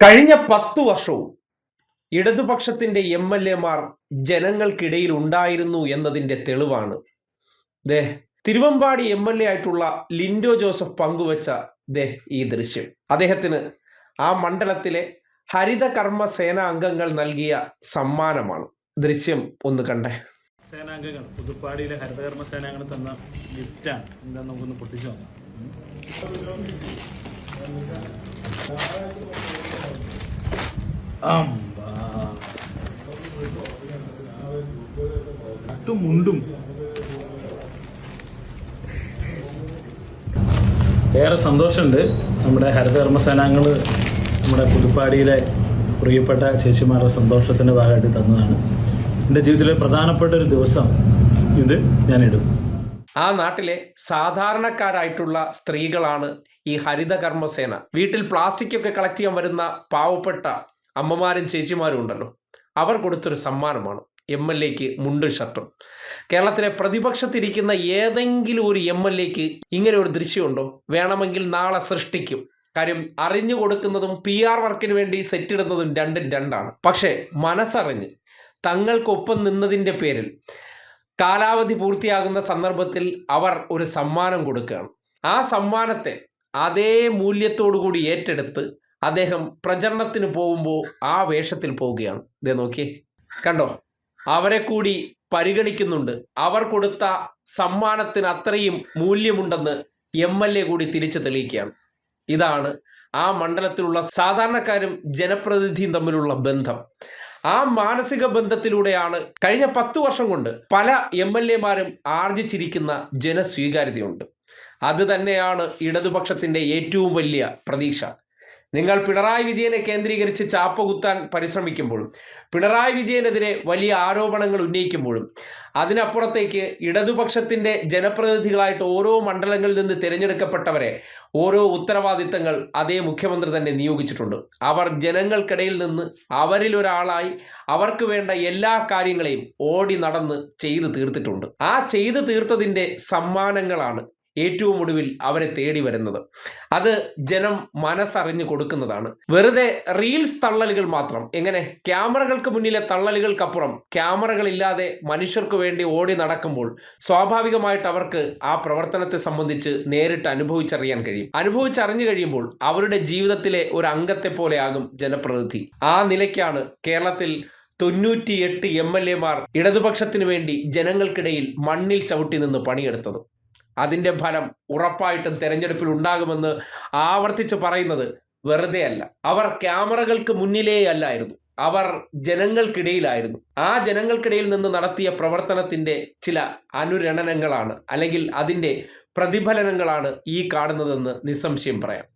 കഴിഞ്ഞ 10 വർഷവും ഇടതുപക്ഷത്തിന്റെ എംഎൽഎമാർ ജനങ്ങൾക്കിടയിൽ ഉണ്ടായിരുന്നു എന്നതിന്റെ തെളിവാണ് ദേ തിരുവമ്പാടി എംഎൽഎ ആയിട്ടുള്ള ലിൻഡോ ജോസഫ് പങ്കുവച്ച ഈ ദൃശ്യം. അദ്ദേഹത്തിന് ആ മണ്ഡലത്തിലെ ഹരിത കർമ്മ സേന അംഗങ്ങൾ നൽകിയ സമ്മാനമാണ്. ദൃശ്യം ഒന്ന് കണ്ടേ. സേനാംഗങ്ങൾ പുതുപ്പാടിയിലെ ഹരിതകർമ്മ സേനാംഗങ്ങൾ തന്ന ഗിഫ്റ്റാണ്. എന്താ നമുക്കൊന്ന് പൊട്ടിച്ചു നോക്കാം. മുണ്ടും ഏറെ സന്തോഷമുണ്ട്. നമ്മുടെ ഹരിതകർമ്മ സേനാംഗങ്ങൾ നമ്മുടെ പുതുപ്പാടിയിലെ പ്രിയപ്പെട്ട ചേച്ചിമാരുടെ സന്തോഷത്തിൻ്റെ ഭാഗമായിട്ട് തന്നതാണ്. എൻ്റെ ജീവിതത്തിലെ പ്രധാനപ്പെട്ട ഒരു ദിവസം ഇത് ഞാനിടും. ആ നാട്ടിലെ സാധാരണക്കാരായിട്ടുള്ള സ്ത്രീകളാണ് ഈ ഹരിത കർമ്മസേന. വീട്ടിൽ പ്ലാസ്റ്റിക് ഒക്കെ കളക്ട് ചെയ്യാൻ വരുന്ന പാവപ്പെട്ട അമ്മമാരും ചേച്ചിമാരും ഉണ്ടല്ലോ, അവർ കൊടുത്തൊരു സമ്മാനമാണ് എംഎൽഎക്ക് മുണ്ടും ഷർട്ടും. കേരളത്തിലെ പ്രതിപക്ഷത്തിരിക്കുന്ന ഏതെങ്കിലും ഒരു എംഎൽഎക്ക് ഇങ്ങനെ ഒരു ദൃശ്യമുണ്ടോ? വേണമെങ്കിൽ നാളെ സൃഷ്ടിക്കും. കാര്യം അറിഞ്ഞു കൊടുക്കുന്നതും PR വർക്കിന് വേണ്ടി സെറ്റിടുന്നതും രണ്ടും രണ്ടാണ്. പക്ഷേ മനസ്സറിഞ്ഞ് തങ്ങൾക്കൊപ്പം നിന്നതിൻ്റെ പേരിൽ കാലാവധി പൂർത്തിയാകുന്ന സന്ദർഭത്തിൽ അവർ ഒരു സമ്മാനം കൊടുക്കുകയാണ്. ആ സമ്മാനത്തെ അതേ മൂല്യത്തോടു കൂടി ഏറ്റെടുത്ത് അദ്ദേഹം പ്രചരണത്തിന് പോകുമ്പോൾ ആ വേഷത്തിൽ പോവുകയാണ്. ഇതേ നോക്കിയേ, കണ്ടോ? അവരെ കൂടി പരിഗണിക്കുന്നുണ്ട്. അവർ കൊടുത്ത സമ്മാനത്തിന് അത്രയും മൂല്യമുണ്ടെന്ന് MLA കൂടി തിരിച്ചു തെളിയിക്കുകയാണ്. ഇതാണ് ആ മണ്ഡലത്തിലുള്ള സാധാരണക്കാരും ജനപ്രതിനിധിയും തമ്മിലുള്ള ബന്ധം. ആ മാനസിക ബന്ധത്തിലൂടെയാണ് കഴിഞ്ഞ 10 വർഷം കൊണ്ട് പല MLA മാരും ആർജിച്ചിരിക്കുന്ന ജനസ്വീകാര്യതയുണ്ട്. അത് തന്നെയാണ് ഇടതുപക്ഷത്തിന്റെ ഏറ്റവും വലിയ പ്രതീക്ഷ. നിങ്ങൾ പിണറായി വിജയനെ കേന്ദ്രീകരിച്ച് ചാപ്പ കുത്താൻ പരിശ്രമിക്കുമ്പോഴും പിണറായി വിജയനെതിരെ വലിയ ആരോപണങ്ങൾ ഉന്നയിക്കുമ്പോഴും അതിനപ്പുറത്തേക്ക് ഇടതുപക്ഷത്തിന്റെ ജനപ്രതിനിധികളായിട്ട് ഓരോ മണ്ഡലങ്ങളിൽ നിന്ന് തിരഞ്ഞെടുക്കപ്പെട്ടവരെ ഓരോ ഉത്തരവാദിത്തങ്ങൾ അതേ മുഖ്യമന്ത്രി തന്നെ നിയോഗിച്ചിട്ടുണ്ട്. അവർ ജനങ്ങൾക്കിടയിൽ നിന്ന് അവരിൽ ഒരാളായി അവർക്ക് വേണ്ട എല്ലാ കാര്യങ്ങളെയും ഓടി നടന്ന് ചെയ്തു തീർത്തിട്ടുണ്ട്. ആ ചെയ്തു തീർത്തതിൻ്റെ സമ്മാനങ്ങളാണ് ഏറ്റവും ഒടുവിൽ അവരെ തേടി വരുന്നത്. അത് ജനം മനസ്സറിഞ്ഞു കൊടുക്കുന്നതാണ്. വെറുതെ റീൽസ് തള്ളലുകൾ മാത്രം. എങ്ങനെ? ക്യാമറകൾക്ക് മുന്നിലെ തള്ളലുകൾക്കപ്പുറം ക്യാമറകളില്ലാതെ മനുഷ്യർക്ക് വേണ്ടി ഓടി നടക്കുമ്പോൾ സ്വാഭാവികമായിട്ട് അവർക്ക് ആ പ്രവർത്തനത്തെ സംബന്ധിച്ച് നേരിട്ട് അനുഭവിച്ചറിയാൻ കഴിയും. അനുഭവിച്ചറിഞ്ഞു കഴിയുമ്പോൾ അവരുടെ ജീവിതത്തിലെ ഒരു അംഗത്തെ പോലെയാകും ജനപ്രതിനിധി. ആ നിലയ്ക്കാണ് കേരളത്തിൽ 98 MLA മാർ ഇടതുപക്ഷത്തിന് വേണ്ടി ജനങ്ങൾക്കിടയിൽ മണ്ണിൽ ചവിട്ടി നിന്ന് പണിയെടുത്തത്. അതിൻ്റെ ഫലം ഉറപ്പായിട്ടും തെരഞ്ഞെടുപ്പിൽ ഉണ്ടാകുമെന്ന് ആവർത്തിച്ച് പറയുന്നത് വെറുതെ അല്ല. അവർ ക്യാമറകൾക്ക് മുന്നിലേ അല്ലായിരുന്നു, അവർ ജനങ്ങൾക്കിടയിലായിരുന്നു. ആ ജനങ്ങൾക്കിടയിൽ നിന്ന് നടത്തിയ പ്രവർത്തനത്തിൻ്റെ ചില അനുരണനങ്ങളാണ് അല്ലെങ്കിൽ അതിൻ്റെ പ്രതിഫലനങ്ങളാണ് ഈ കാണുന്നതെന്ന് നിസ്സംശയം പറയാം.